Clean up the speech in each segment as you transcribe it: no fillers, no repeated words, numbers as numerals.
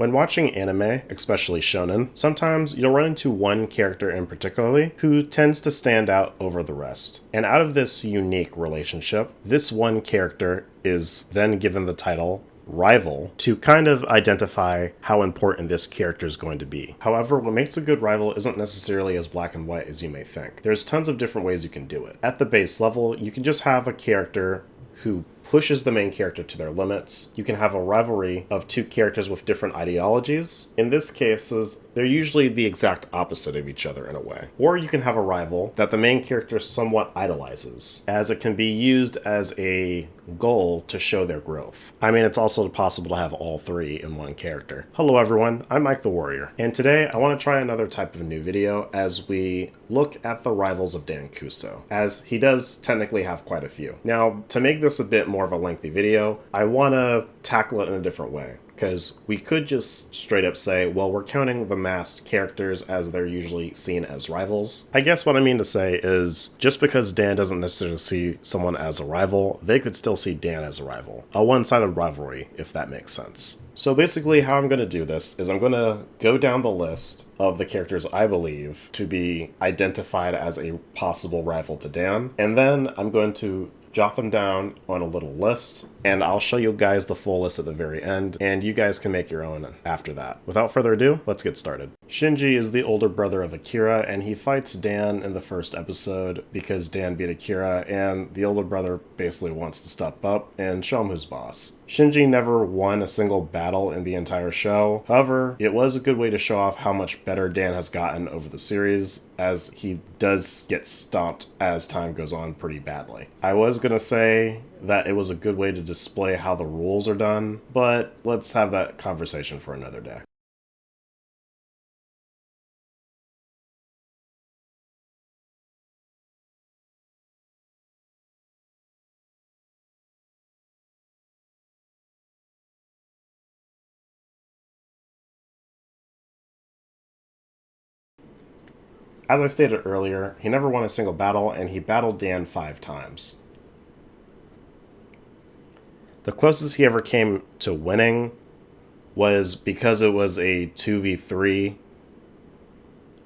When watching anime, especially shonen, sometimes you'll run into one character in particular who tends to stand out over the rest. And out of this unique relationship, this one character is then given the title rival to kind of identify how important this character is going to be. However, what makes a good rival isn't necessarily as black and white as you may think. There's tons of different ways you can do it. At the base level, you can just have a character who pushes the main character to their limits. You can have a rivalry of two characters with different ideologies. In this cases, they're usually the exact opposite of each other in a way. Or you can have a rival that the main character somewhat idolizes, as it can be used as a goal to show their growth. I mean, it's also possible to have all three in one character. Hello everyone, I'm Mike the Warrior, and today I want to try another type of new video as we look at the Rivals of Dan Kuso, as he does technically have quite a few. Now, to make this a bit more of a lengthy video, I want to tackle it in a different way. Because we could just straight up say, well, we're counting the masked characters as they're usually seen as rivals. I guess what I mean to say is, just because Dan doesn't necessarily see someone as a rival, they could still see Dan as a rival. A one-sided rivalry, if that makes sense. So basically how I'm going to do this is I'm going to go down the list of the characters I believe to be identified as a possible rival to Dan, and then I'm going to jot them down on a little list, and I'll show you guys the full list at the very end, and you guys can make your own after that. Without further ado, let's get started. Shinji is the older brother of Akira, and he fights Dan in the first episode because Dan beat Akira, and the older brother basically wants to step up and show him who's boss. Shinji never won a single battle in the entire show. However, it was a good way to show off how much better Dan has gotten over the series, as he does get stomped as time goes on pretty badly. I was gonna say that it was a good way to display how the rules are done, but let's have that conversation for another day. As I stated earlier, he never won a single battle, and he battled Dan 5 times. The closest he ever came to winning was because it was a 2v3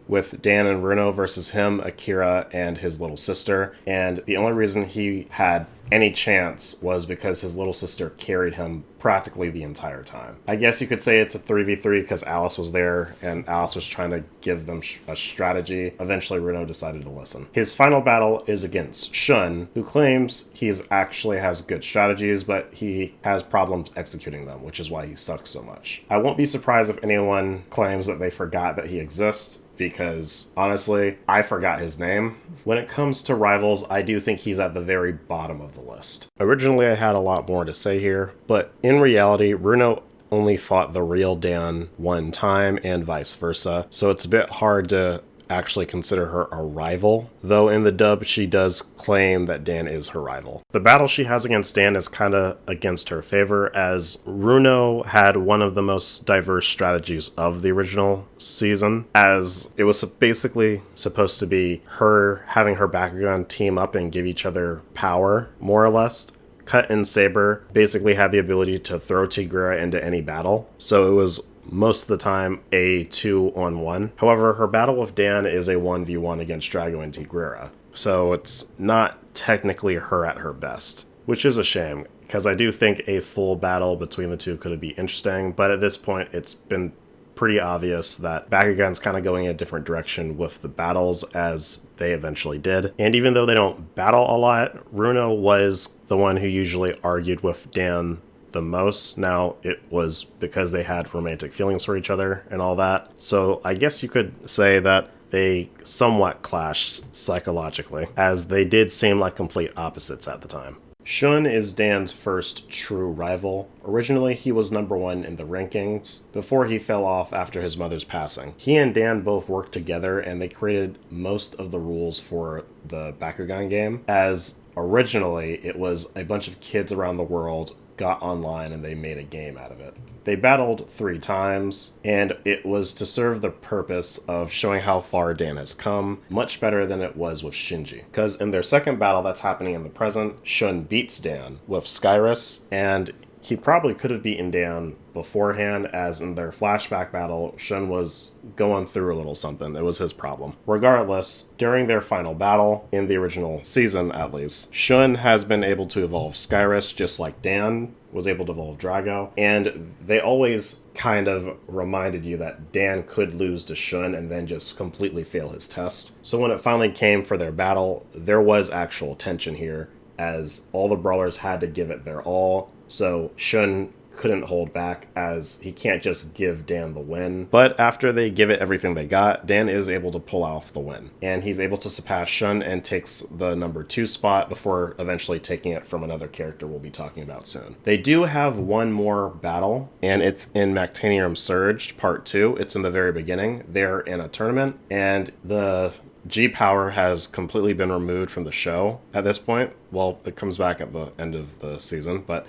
with Dan and Runo versus him, Akira, and his little sister. And the only reason he had any chance was because his little sister carried him practically the entire time. I guess you could say it's a 3v3 because Alice was there and Alice was trying to give them a strategy. Eventually Runo decided to listen. His final battle is against Shun, who claims he actually has good strategies, but he has problems executing them, which is why he sucks so much. I won't be surprised if anyone claims that they forgot that he exists, because honestly, I forgot his name. When it comes to rivals, I do think he's at the very bottom of the list. Originally, I had a lot more to say here, but in reality, Runo only fought the real Dan one time and vice versa, so it's a bit hard to actually consider her a rival, though in the dub she does claim that Dan is her rival. The battle she has against Dan is kinda against her favor, as Runo had one of the most diverse strategies of the original season, as it was basically supposed to be her having her Bakugan team up and give each other power, more or less. Cut and Saber basically had the ability to throw Tigrera into any battle, so it was most of the time a 2-on-1. However, her battle with Dan is a 1v1 against Drago and Tigrera, so it's not technically her at her best, which is a shame, because I do think a full battle between the two could be interesting, but at this point it's been pretty obvious that Bakugan's kind of going in a different direction with the battles, as they eventually did. And even though they don't battle a lot, Runo was the one who usually argued with Dan the most. Now, it was because they had romantic feelings for each other and all that. So I guess you could say that they somewhat clashed psychologically, as they did seem like complete opposites at the time. Shun is Dan's first true rival. Originally, he was number 1 in the rankings before he fell off after his mother's passing. He and Dan both worked together, and they created most of the rules for the Bakugan game, as originally it was a bunch of kids around the world got online and they made a game out of it. They battled 3 times, and it was to serve the purpose of showing how far Dan has come, much better than it was with Shinji. Because in their second battle that's happening in the present, Shun beats Dan with Skyrus, and he probably could have beaten Dan beforehand, as in their flashback battle, Shun was going through a little something. It was his problem. Regardless, during their final battle, in the original season at least, Shun has been able to evolve Skyrus just like Dan was able to evolve Drago, and they always kind of reminded you that Dan could lose to Shun and then just completely fail his test. So when it finally came for their battle, there was actual tension here, as all the brawlers had to give it their all, so Shun couldn't hold back, as he can't just give Dan the win. But after they give it everything they got, Dan is able to pull off the win, and he's able to surpass Shun and takes the number 2 spot before eventually taking it from another character we'll be talking about soon. They do have one more battle, and it's in Mactanium Surged Part 2. It's in the very beginning. They're in a tournament, and the G-Power has completely been removed from the show at this point. Well, it comes back at the end of the season, but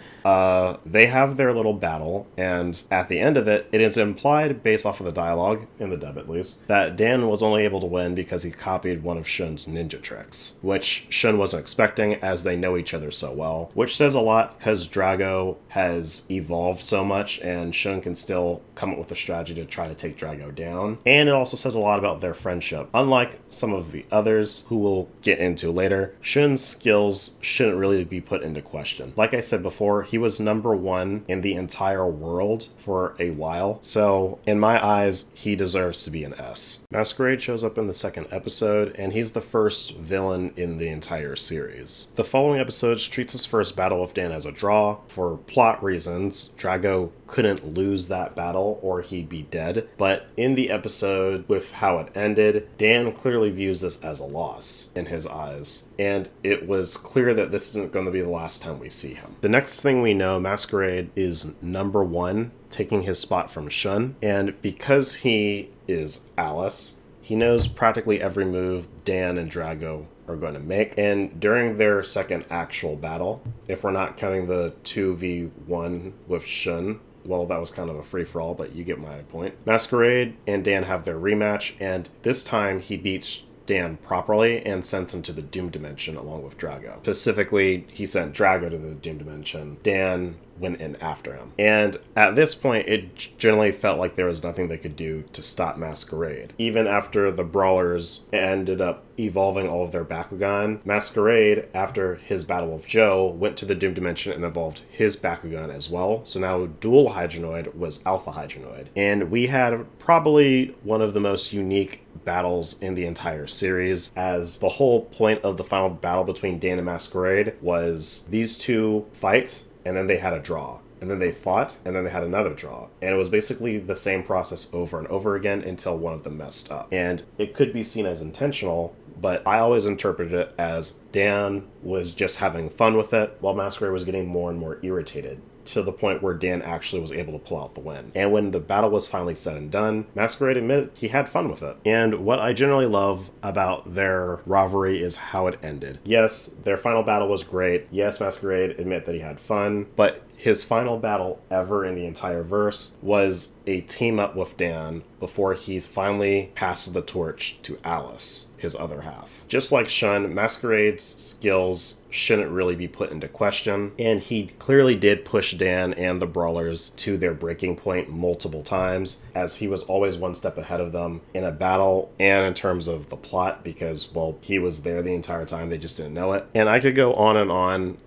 they have their little battle, and at the end of it, it is implied, based off of the dialogue, in the dub at least, that Dan was only able to win because he copied one of Shun's ninja tricks, which Shun wasn't expecting, as they know each other so well, which says a lot because Drago has evolved so much, and Shun can still come up with a strategy to try to take Drago down, and it also says a lot about their friendship. Unlike some of the others, who we'll get into later, Shun's skills shouldn't really be put into question. Like I said before, he was number 1 in the entire world for a while, so in my eyes, he deserves to be an S. Masquerade shows up in the second episode, and he's the first villain in the entire series. The following episodes treats his first battle with Dan as a draw. For plot reasons, Drago couldn't lose that battle or he'd be dead, but in the episode with how it ended, Dan clearly views this as a loss in his eyes, and it was clear that this isn't going to be the last time we see him. The next thing we know, Masquerade is number 1, taking his spot from Shun, and because he is Alice, he knows practically every move Dan and Drago are going to make, and during their second actual battle, if we're not counting the 2v1 with Shun, well, that was kind of a free-for-all, but you get my point. Masquerade and Dan have their rematch, and this time he beats Dan properly and sends him to the Doom Dimension along with Drago. Specifically, he sent Drago to the Doom Dimension. Dan went in after him. And at this point, it generally felt like there was nothing they could do to stop Masquerade. Even after the Brawlers ended up evolving all of their Bakugan, Masquerade, after his battle with Joe, went to the Doom Dimension and evolved his Bakugan as well. So now Dual Hydronoid was Alpha Hydronoid. And we had probably one of the most unique battles in the entire series, as the whole point of the final battle between Dan and Masquerade was these two fights, and then they had a draw, and then they fought, and then they had another draw, and it was basically the same process over and over again until one of them messed up. And it could be seen as intentional, but I always interpreted it as Dan was just having fun with it, while Masquerade was getting more and more irritated, to the point where Dan actually was able to pull out the win. And when the battle was finally said and done, Masquerade admitted he had fun with it. And what I generally love about their rivalry is how it ended. Yes, their final battle was great. Yes, Masquerade admitted that he had fun, but his final battle ever in the entire verse was a team up with Dan before he finally passes the torch to Alice, his other half. Just like Shun, Masquerade's skills shouldn't really be put into question, and he clearly did push Dan and the Brawlers to their breaking point multiple times, as he was always one step ahead of them in a battle and in terms of the plot, because, well, he was there the entire time, they just didn't know it. And I could go on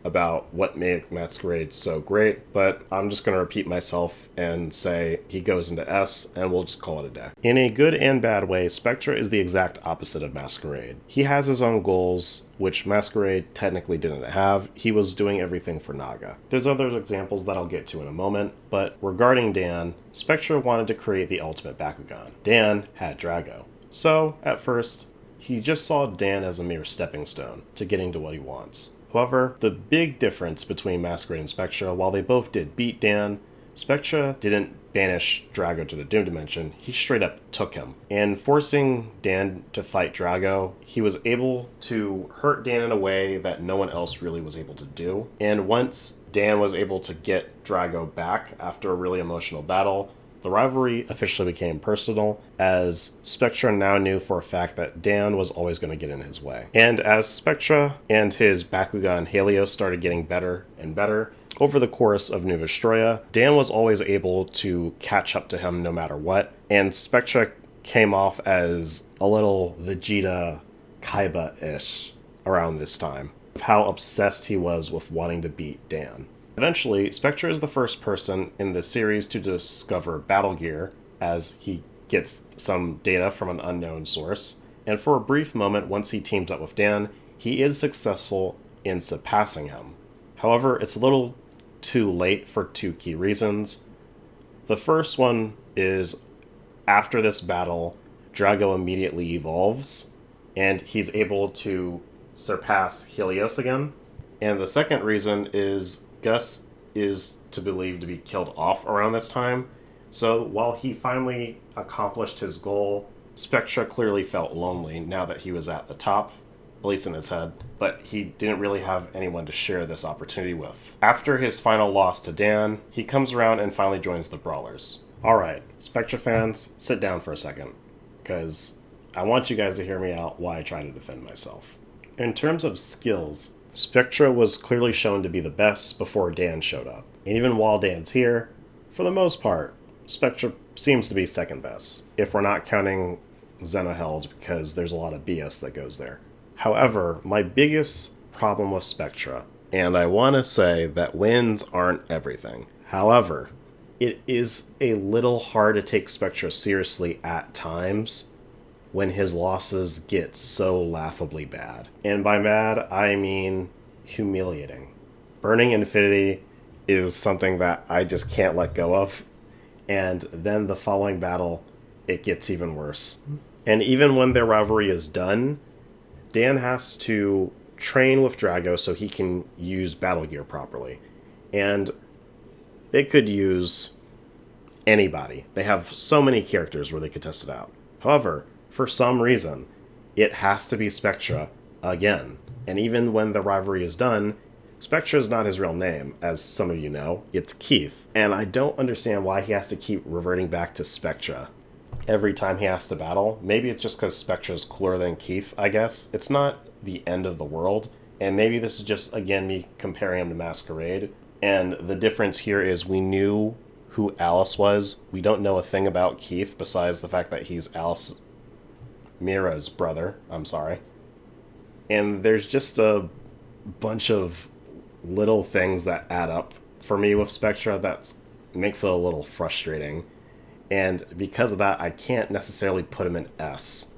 about what made Masquerade so great, but I'm just going to repeat myself and say he goes into S, and we'll just call it a day. In a good and bad way, Spectra is the exact opposite of Masquerade. He has his own goals, which Masquerade technically didn't have. He was doing everything for Naga. There's other examples that I'll get to in a moment, but regarding Dan, Spectra wanted to create the ultimate Bakugan. Dan had Drago. So, at first, he just saw Dan as a mere stepping stone to getting to what he wants. However, the big difference between Masquerade and Spectra, while they both did beat Dan, Spectra didn't banish Drago to the Doom Dimension, he straight up took him. And forcing Dan to fight Drago, he was able to hurt Dan in a way that no one else really was able to do. And once Dan was able to get Drago back after a really emotional battle, the rivalry officially became personal, as Spectra now knew for a fact that Dan was always going to get in his way. And as Spectra and his Bakugan Helios started getting better and better, Over the course of New Vestroia, Dan was always able to catch up to him no matter what, and Spectra came off as a little Vegeta Kaiba-ish around this time, of how obsessed he was with wanting to beat Dan. Eventually, Spectra is the first person in the series to discover Battle Gear, as he gets some data from an unknown source, and for a brief moment once he teams up with Dan, he is successful in surpassing him. However, it's a little too late for two key reasons. The first one is, after this battle, Drago immediately evolves, and he's able to surpass Helios again. And the second reason is Gus is to believe to be killed off around this time, so while he finally accomplished his goal, Spectra clearly felt lonely now that he was at the top, at least in his head, but he didn't really have anyone to share this opportunity with. After his final loss to Dan, he comes around and finally joins the Brawlers. Alright, Spectra fans, sit down for a second, because I want you guys to hear me out while I try to defend myself. In terms of skills, Spectra was clearly shown to be the best before Dan showed up. And even while Dan's here, for the most part, Spectra seems to be second best, if we're not counting Xenoheld, because there's a lot of BS that goes there. However, my biggest problem with Spectra, and I want to say that wins aren't everything. However, it is a little hard to take Spectra seriously at times when his losses get so laughably bad. And by bad, I mean humiliating. Burning Infinity is something that I just can't let go of. And then the following battle, it gets even worse. And even when their rivalry is done, Dan has to train with Drago so he can use Battle Gear properly. And they could use anybody. They have so many characters where they could test it out. However, for some reason, it has to be Spectra again. And even when the rivalry is done, Spectra is not his real name, as some of you know. It's Keith. And I don't understand why he has to keep reverting back to Spectra every time he has to battle. Maybe it's just because Spectra is cooler than Keith, I guess. It's not the end of the world. And maybe this is just, again, me comparing him to Masquerade. And the difference here is we knew who Alice was. We don't know a thing about Keith besides the fact that he's Alice Mira's brother. I'm sorry. And there's just a bunch of little things that add up for me with Spectra that makes it a little frustrating. And because of that, I can't necessarily put him in S.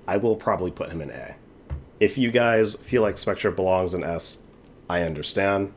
I will probably put him in A. If you guys feel like Spectra belongs in S, I understand.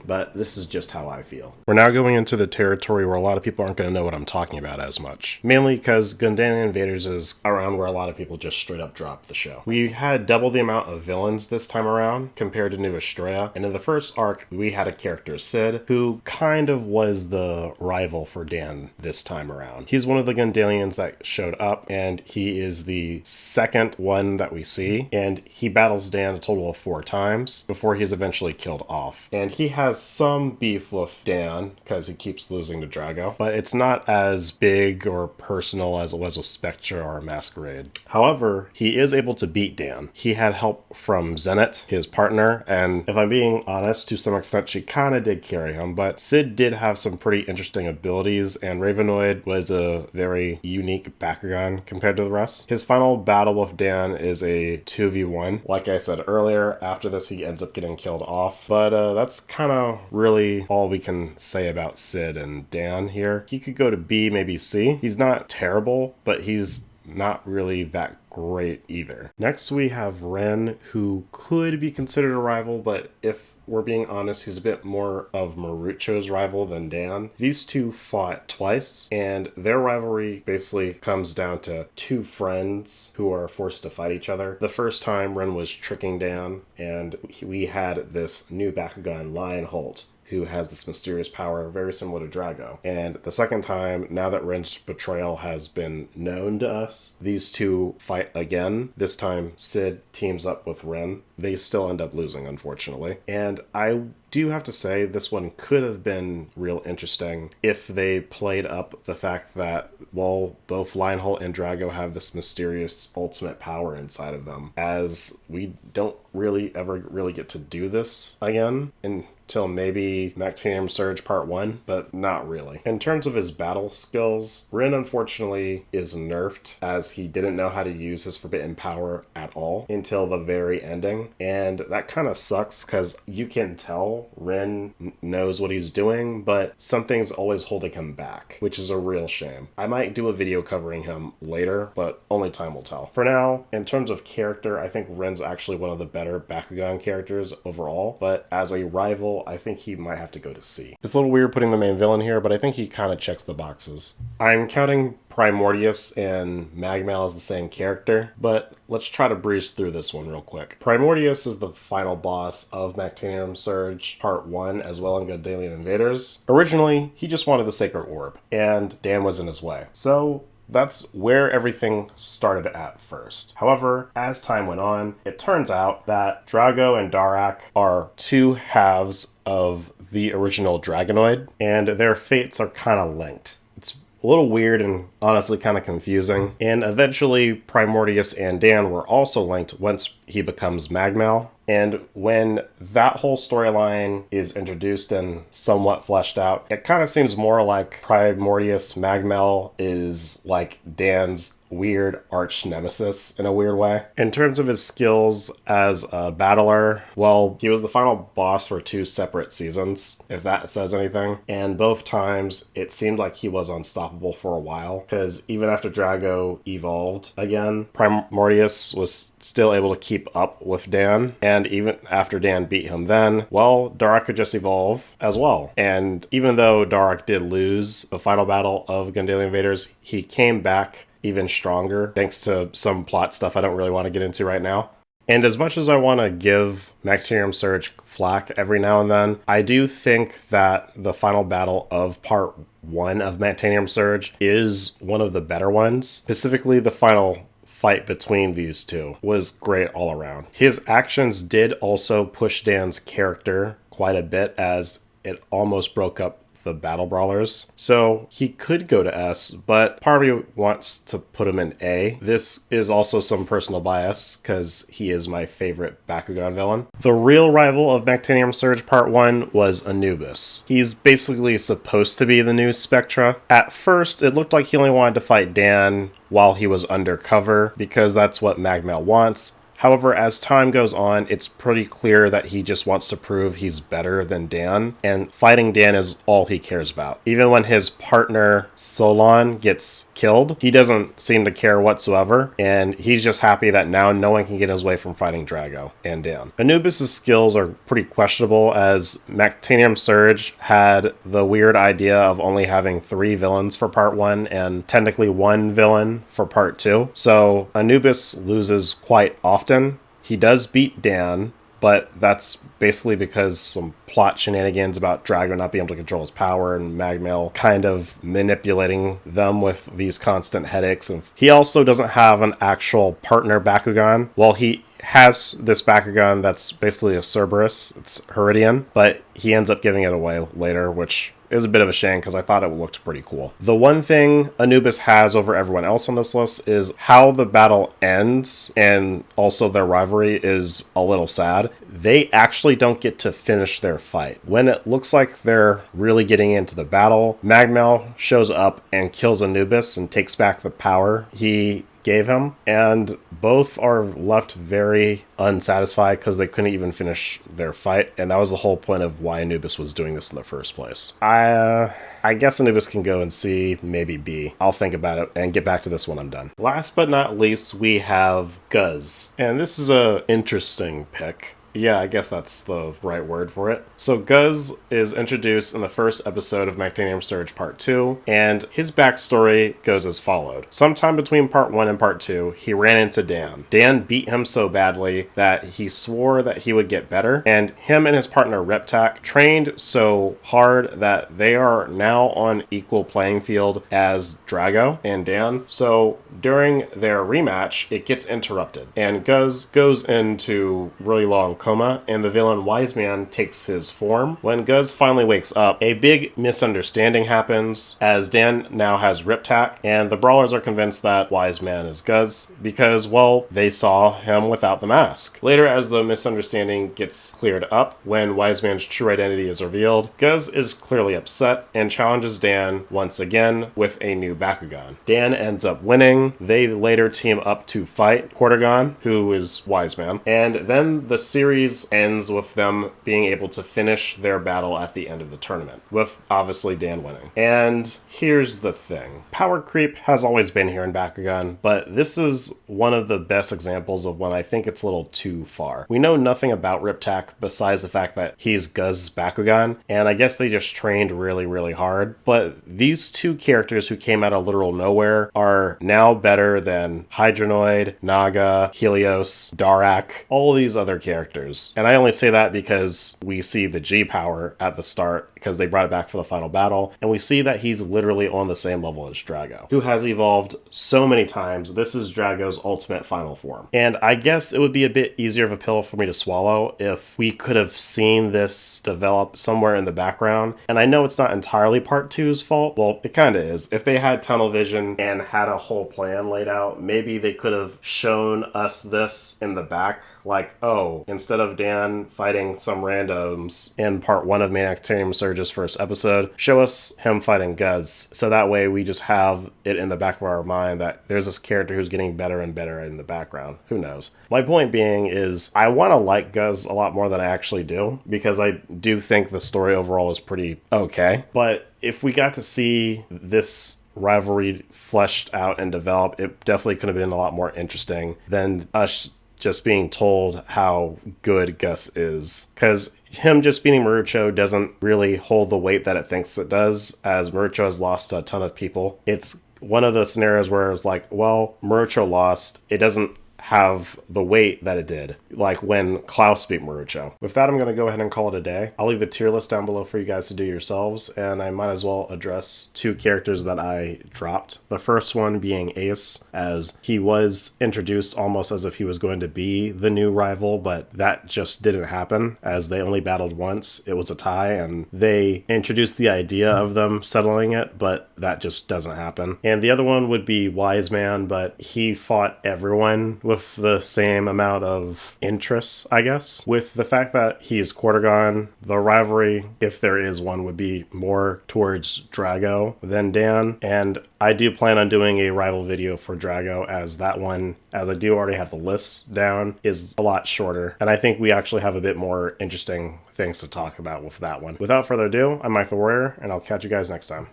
But this is just how I feel. We're now going into the territory where a lot of people aren't going to know what I'm talking about as much. Mainly because Gundalian Invaders is around where a lot of people just straight up dropped the show. We had double the amount of villains this time around compared to New Vestroia. And in the first arc, we had a character, Sid, who kind of was the rival for Dan this time around. He's one of the Gundalians that showed up, and he is the second one that we see. And he battles Dan a total of 4 times before he's eventually killed off. And he has some beef with Dan because he keeps losing to Drago, but it's not as big or personal as it was with Spectra or Masquerade. However, he is able to beat Dan. He had help from Zenith, his partner, and if I'm being honest, to some extent she kind of did carry him, but Sid did have some pretty interesting abilities, and Ravenoid was a very unique Bakugan compared to the rest. His final battle with Dan is a 2v1. Like I said earlier, after this he ends up getting killed off, but that's kind of really all we can say about Sid and Dan here. He could go to B, maybe C. He's not terrible, but he's not really that great either. Next we have Ren, who could be considered a rival, but if we're being honest, he's a bit more of Marucho's rival than Dan. These two fought twice, and their rivalry basically comes down to 2 friends who are forced to fight each other. The first time, Ren was tricking Dan, and we had this new Bakugan, Lionholt, who has this mysterious power very similar to Drago. And the second time, now that Ren's betrayal has been known to us, these two fight again. This time, Sid teams up with Ren. They still end up losing, unfortunately. And I do have to say, this one could have been real interesting if they played up the fact that, well, both Lionholt and Drago have this mysterious ultimate power inside of them, as we don't really ever really get to do this again. And till maybe Mactanium Surge Part 1, but not really. In terms of his battle skills, Rin unfortunately is nerfed, as he didn't know how to use his forbidden power at all until the very ending, and that kind of sucks because you can tell Rin knows what he's doing, but something's always holding him back, which is a real shame. I might do a video covering him later, but only time will tell. For now, in terms of character, I think Rin's actually one of the better Bakugan characters overall, but as a rival, I think he might have to go to C. It's a little weird putting the main villain here, but I think he kind of checks the boxes. I'm counting Primordius and Magmal as the same character, but let's try to breeze through this one real quick. Primordius is the final boss of Mactanium Surge Part 1 as well in Gundalian Invaders. Originally, he just wanted the Sacred Orb, and Dan was in his way. So that's where everything started at first. However, as time went on, it turns out that Drago and Darak are two halves of the original Dragonoid, and their fates are kind of linked. It's a little weird and honestly kind of confusing. And eventually, Primordius and Dan were also linked once he becomes Magmal. And when that whole storyline is introduced and somewhat fleshed out, it kind of seems more like Primordius Magmal is like Dan's weird arch-nemesis in a weird way. In terms of his skills as a battler, well, he was the final boss for 2 separate seasons, if that says anything. And both times, it seemed like he was unstoppable for a while, because even after Drago evolved again, Primordius was still able to keep up with Dan, and even after Dan beat him then, well, Darak could just evolve as well. And even though Darak did lose the final battle of Gundalian Invaders, he came back even stronger, thanks to some plot stuff I don't really want to get into right now. And as much as I want to give Mactanium Surge flack every now and then, I do think that the final battle of Part 1 of Mactanium Surge is one of the better ones. Specifically, the final fight between these two was great all around. His actions did also push Dan's character quite a bit, as it almost broke up the battle brawlers. So he could go to S, but part of me wants to put him in A. This is also some personal bias because he is my favorite Bakugan villain. The real rival of Mactanium Surge Part 1 was Anubis. He's basically supposed to be the new Spectra. At first, it looked like he only wanted to fight Dan while he was undercover because that's what Magmal wants. However, as time goes on, it's pretty clear that he just wants to prove he's better than Dan, and fighting Dan is all he cares about. Even when his partner, Solon, gets killed, he doesn't seem to care whatsoever, and he's just happy that now no one can get his way from fighting Drago and Dan. Anubis' skills are pretty questionable, as Mactanium Surge had the weird idea of only having 3 villains for Part 1 and technically 1 villain for Part 2. So Anubis loses quite often. He does beat Dan, but that's basically because some plot shenanigans about Drago not being able to control his power and Magmal kind of manipulating them with these constant headaches. And he also doesn't have an actual partner Bakugan. Well, he has this Bakugan that's basically a Cerberus. It's Heridian, but he ends up giving it away later, which is a bit of a shame because I thought it looked pretty cool. The one thing Anubis has over everyone else on this list is how the battle ends, and also their rivalry is a little sad. They actually don't get to finish their fight. When it looks like they're really getting into the battle, Magmal shows up and kills Anubis and takes back the power he gave him, and both are left very unsatisfied because they couldn't even finish their fight, and that was the whole point of why Anubis was doing this in the first place. I guess Anubis can go and C, maybe B. I'll think about it and get back to this when I'm done. Last but not least, we have Guz, and this is a interesting pick. Yeah, I guess that's the right word for it. So Guz is introduced in the first episode of Mactanium Surge Part 2, and his backstory goes as followed. Sometime between Part 1 and Part 2, he ran into Dan. Dan beat him so badly that he swore that he would get better, and him and his partner Reptak trained so hard that they are now on equal playing field as Drago and Dan. So during their rematch, it gets interrupted, and Guz goes into really long coma, and the villain Wise Man takes his form. When Guz finally wakes up, a big misunderstanding happens, as Dan now has Riptac, and the Brawlers are convinced that Wise Man is Guz because, well, they saw him without the mask. Later, as the misunderstanding gets cleared up, when Wise Man's true identity is revealed, Guz is clearly upset and challenges Dan once again with a new Bakugan. Dan ends up winning. They later team up to fight Cordogon, who is Wise Man, and then the series ends with them being able to finish their battle at the end of the tournament, with obviously Dan winning. And here's the thing. Power creep has always been here in Bakugan, but this is one of the best examples of when I think it's a little too far. We know nothing about Riptac besides the fact that he's Guz's Bakugan, and I guess they just trained really, really hard. But these two characters who came out of literal nowhere are now better than Hydronoid, Naga, Helios, Darak, all these other characters. And I only say that because we see the G power at the start, because they brought it back for the final battle, and we see that he's literally on the same level as Drago, who has evolved so many times. This is Drago's ultimate final form. And I guess it would be a bit easier of a pill for me to swallow if we could have seen this develop somewhere in the background. And I know it's not entirely Part 2's fault. Well, it kind of is. If they had tunnel vision and had a whole plan laid out, maybe they could have shown us this in the back. Like, oh, instead of Dan fighting some randoms in Part 1 of Maniactarium Surge's first episode, show us him fighting Guz. So that way we just have it in the back of our mind that there's this character who's getting better and better in the background. Who knows? My point being is I want to like Guz a lot more than I actually do, because I do think the story overall is pretty okay. But if we got to see this rivalry fleshed out and developed, it definitely could have been a lot more interesting than us just being told how good Gus is. Because him just beating Marucho doesn't really hold the weight that it thinks it does, as Marucho has lost a ton of people. It's one of those scenarios where it's like, well, Marucho lost. It doesn't have the weight that it did, like when Klaus beat Marucho. With that, I'm going to go ahead and call it a day. I'll leave the tier list down below for you guys to do yourselves, and I might as well address two characters that I dropped. The first one being Ace, as he was introduced almost as if he was going to be the new rival, but that just didn't happen, as they only battled once. It was a tie, and they introduced the idea of them settling it, but that just doesn't happen. And the other one would be Wise Man, but he fought everyone with the same amount of interests, I guess. With the fact that he's Cordogon, the rivalry, if there is one, would be more towards Drago than Dan. And I do plan on doing a rival video for Drago, as that one, as I do already have the lists down, is a lot shorter. And I think we actually have a bit more interesting things to talk about with that one. Without further ado, I'm Mike the Warrior, and I'll catch you guys next time.